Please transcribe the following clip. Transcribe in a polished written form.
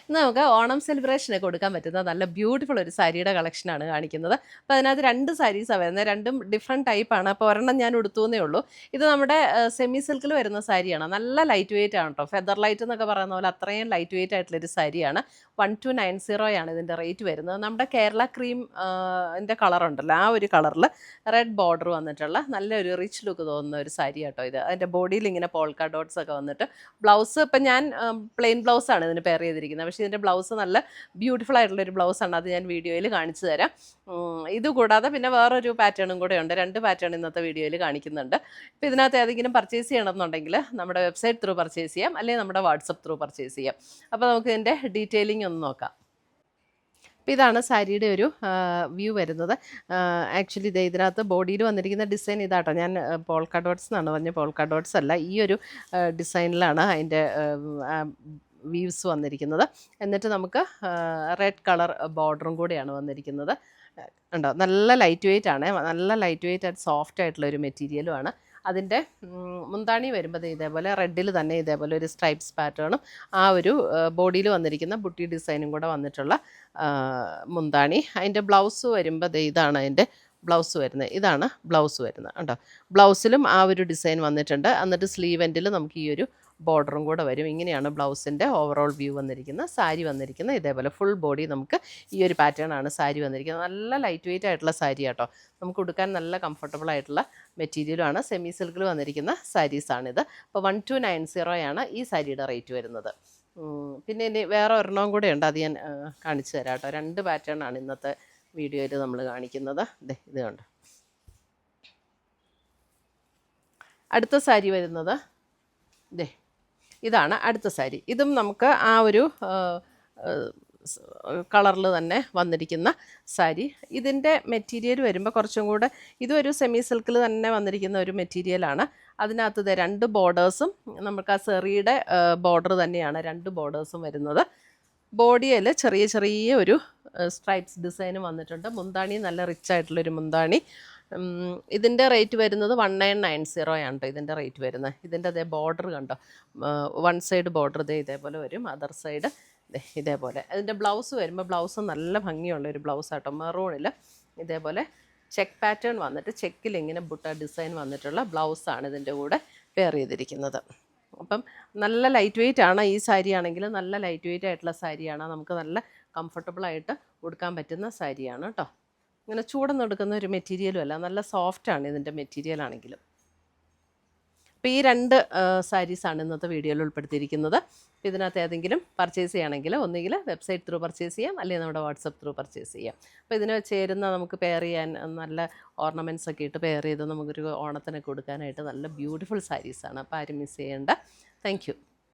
ഇന്ന് നമുക്ക് ഓണം സെലിബ്രേഷന് കൊടുക്കാൻ പറ്റുന്ന നല്ല ബ്യൂട്ടിഫുൾ ഒരു സാരിയുടെ കളക്ഷനാണ് കാണിക്കുന്നത്. അപ്പോൾ അതിനകത്ത് 2 സാരീസാണ് വരുന്നത്. രണ്ടും ഡിഫറെൻറ്റ് ടൈപ്പാണ്. അപ്പോൾ ഒരെണ്ണം ഞാൻ ഉടുത്തുവെന്നേ ഉള്ളൂ. ഇത് നമ്മുടെ സെമി സിൽക്കിൽ വരുന്ന സാരിയാണ്. നല്ല ലൈറ്റ് വെയിറ്റ് ആണ് കേട്ടോ. ഫെദർ ലൈറ്റ് എന്നൊക്കെ പറയുന്ന പോലെ അത്രയും ലൈറ്റ് വെയിറ്റ് ആയിട്ടുള്ളൊരു സാരിയാണ്. 1290 ആണ് ഇതിൻ്റെ റേറ്റ് വരുന്നത്. നമ്മുടെ കേരള ക്രീം ൻ്റെ കളറുണ്ടല്ലോ, ആ ഒരു കളറിൽ റെഡ് ബോർഡർ വന്നിട്ടുള്ള നല്ലൊരു റിച്ച് ലുക്ക് തോന്നുന്ന ഒരു സാരി കേട്ടോ ഇത്. അതിൻ്റെ ബോഡിയിൽ ഇങ്ങനെ പോൾക്ക ഡോട്ട്സ് ഒക്കെ വന്നിട്ട് ബ്ലൗസ് ഇപ്പം ഞാൻ പ്ലെയിൻ ബ്ലൗസാണ് ഇതിന് പെയർ ചെയ്തിരിക്കുന്നത്. പക്ഷേ ഇതിൻ്റെ ബ്ലൗസ് നല്ല ബ്യൂട്ടിഫുൾ ആയിട്ടുള്ളൊരു ബ്ലൗസാണ്. അത് ഞാൻ വീഡിയോയിൽ കാണിച്ചു തരാം. ഇതുകൂടാതെ പിന്നെ വേറൊരു പാറ്റേണും കൂടെ ഉണ്ട്. 2 പാറ്റേൺ ഇന്നത്തെ വീഡിയോയിൽ കാണിക്കുന്നുണ്ട്. ഇപ്പോൾ ഇതിനകത്ത് ഏതെങ്കിലും പർച്ചേസ് ചെയ്യണമെന്നുണ്ടെങ്കിൽ നമ്മുടെ വെബ്സൈറ്റ് ത്രൂ പർച്ചേസ് ചെയ്യാം, അല്ലെങ്കിൽ നമ്മുടെ വാട്സപ്പ് ത്രൂ പർച്ചേസ് ചെയ്യാം. അപ്പോൾ നമുക്ക് ഇതിൻ്റെ ഡീറ്റെയിലിംഗ് ഒന്ന് നോക്കാം. അപ്പോൾ ഇതാണ് സാരിയുടെ ഒരു വ്യൂ വരുന്നത്. ആക്ച്വലി ഇതിനകത്ത് ബോഡിയിൽ വന്നിരിക്കുന്ന ഡിസൈൻ ഇതാട്ടോ. ഞാൻ പോൾക്ക ഡോട്ട്സ് എന്നാണ് പറഞ്ഞത്, പോൾക്ക ഡോട്ട്സ് അല്ല, ഈ ഒരു ഡിസൈനിലാണ് അതിൻ്റെ വീവ്സ് വന്നിരിക്കുന്നത്. എന്നിട്ട് നമുക്ക് റെഡ് കളർ ബോർഡറും കൂടെയാണ് വന്നിരിക്കുന്നത്. ഉണ്ടോ, നല്ല ലൈറ്റ് വെയിറ്റ് ആണ്, നല്ല ലൈറ്റ് വെയിറ്റ് ആയിട്ട് സോഫ്റ്റ് ആയിട്ടുള്ള ഒരു മെറ്റീരിയലുമാണ്. അതിൻ്റെ മുന്താണി വരുമ്പോൾ ഇതേപോലെ റെഡിൽ തന്നെ ഇതേപോലെ ഒരു സ്ട്രൈപ്സ് പാറ്റേണും ആ ഒരു ബോഡിയിൽ വന്നിരിക്കുന്ന ബുട്ടി ഡിസൈനും കൂടെ വന്നിട്ടുള്ള മുന്താണി. അതിൻ്റെ ബ്ലൗസ് വരുമ്പോൾ ഇതാണ് അതിൻ്റെ ബ്ലൗസ് വരുന്നത്. ഇതാണ് ബ്ലൗസ് വരുന്നത് കേട്ടോ. ബ്ലൗസിലും ആ ഒരു ഡിസൈൻ വന്നിട്ടുണ്ട്. എന്നിട്ട് സ്ലീവ് എൻഡിൽ നമുക്ക് ഈ ഒരു ബോർഡറും കൂടെ വരും. ഇങ്ങനെയാണ് ബ്ലൗസിൻ്റെ ഓവറോൾ വ്യൂ വന്നിരിക്കുന്നത്. സാരി വന്നിരിക്കുന്നത് ഇതേപോലെ ഫുൾ ബോഡി നമുക്ക് ഈ ഒരു പാറ്റേൺ ആണ് സാരി വന്നിരിക്കുന്നത്. നല്ല ലൈറ്റ് വെയിറ്റ് ആയിട്ടുള്ള സാരി കേട്ടോ. നമുക്ക് ഉടുക്കാൻ നല്ല കംഫർട്ടബിൾ ആയിട്ടുള്ള മെറ്റീരിയലുമാണ്. സെമി സിൽക്കിൽ വന്നിരിക്കുന്ന സാരീസാണിത്. അപ്പോൾ 1290 ആണ് ഈ സാരിയുടെ റേറ്റ് വരുന്നത്. പിന്നെ ഇനി വേറെ ഒരെണ്ണം കൂടെ ഉണ്ട്, അത് ഞാൻ കാണിച്ചു തരാം കേട്ടോ. 2 പാറ്റേൺ ആണ് ഇന്നത്തെ വീഡിയോയിൽ നമ്മൾ കാണിക്കുന്നത്. ഇത് കണ്ടോ. അടുത്ത സാരി വരുന്നത് ഇതാണ് അടുത്ത സാരി. ഇതും നമുക്ക് ആ ഒരു കളറിൽ തന്നെ വന്നിരിക്കുന്ന സാരി. ഇതിൻ്റെ മെറ്റീരിയൽ വരുമ്പോൾ കുറച്ചും കൂടെ ഇതൊരു സെമി സിൽക്കിൽ തന്നെ വന്നിരിക്കുന്ന ഒരു മെറ്റീരിയലാണ്. അതിനകത്ത് 2 ബോർഡേഴ്സും നമുക്ക് ആ സെറിയുടെ ബോർഡർ തന്നെയാണ് 2 ബോർഡേഴ്സും വരുന്നത്. ബോഡിയിൽ ചെറിയ ചെറിയ ഒരു സ്ട്രൈപ്സ് ഡിസൈനും വന്നിട്ടുണ്ട്. മുന്താണി നല്ല റിച്ച് ആയിട്ടുള്ളൊരു മുന്താണി. ഇതിൻ്റെ റേറ്റ് വരുന്നത് 1990 ആണ് കേട്ടോ ഇതിൻ്റെ റേറ്റ് വരുന്നത്. ഇതിൻ്റെ അതേ ബോർഡർ കണ്ടോ, 1 സൈഡ് ബോർഡർ ഇതേപോലെ വരും, അതർ സൈഡ് ഇതേപോലെ. അതിൻ്റെ ബ്ലൗസ് വരുമ്പോൾ ബ്ലൗസ് നല്ല ഭംഗിയുള്ളൊരു ബ്ലൗസ് ആട്ടോ. മെറൂണിൽ ഇതേപോലെ ചെക്ക് പാറ്റേൺ വന്നിട്ട് ചെക്കിൽ ഇങ്ങനെ ബുട്ട ഡിസൈൻ വന്നിട്ടുള്ള ബ്ലൗസാണ് ഇതിൻ്റെ കൂടെ പെയർ ചെയ്തിരിക്കുന്നത്. അപ്പം നല്ല ലൈറ്റ് വെയിറ്റ് ആണ് ഈ സാരി ആണെങ്കിൽ, നല്ല ലൈറ്റ് വെയിറ്റ് ആയിട്ടുള്ള സാരിയാണ്. നമുക്ക് നല്ല കംഫർട്ടബിളായിട്ട് ഉടുക്കാൻ പറ്റുന്ന സാരിയാണ് കേട്ടോ. ഇങ്ങനെ ചൂടൊന്നും എടുക്കുന്ന ഒരു മെറ്റീരിയലും അല്ല, നല്ല സോഫ്റ്റാണ് ഇതിൻ്റെ മെറ്റീരിയൽ ആണെങ്കിലും. അപ്പോൾ ഈ 2 സാരീസാണ് ഇന്നത്തെ വീഡിയോയിൽ ഉൾപ്പെടുത്തിയിരിക്കുന്നത്. അപ്പോൾ ഇതിനകത്ത് ഏതെങ്കിലും പർച്ചേസ് ചെയ്യണമെങ്കിൽ ഒന്നുകിൽ വെബ്സൈറ്റ് ത്രൂ പർച്ചേസ് ചെയ്യാം, അല്ലെങ്കിൽ നമ്മുടെ വാട്സപ്പ് ത്രൂ പർച്ചേസ് ചെയ്യാം. അപ്പോൾ ഇതിന് ചേരുന്ന നമുക്ക് പെയർ ചെയ്യാൻ നല്ല ഓർണമെൻറ്റ്സ് ഒക്കെ ഇട്ട് പെയർ ചെയ്ത് നമുക്കൊരു ഓണത്തിനൊക്കെ കൊടുക്കാനായിട്ട് നല്ല ബ്യൂട്ടിഫുൾ സാരീസാണ്. അപ്പോൾ ആരും മിസ് ചെയ്യേണ്ട. Thank you.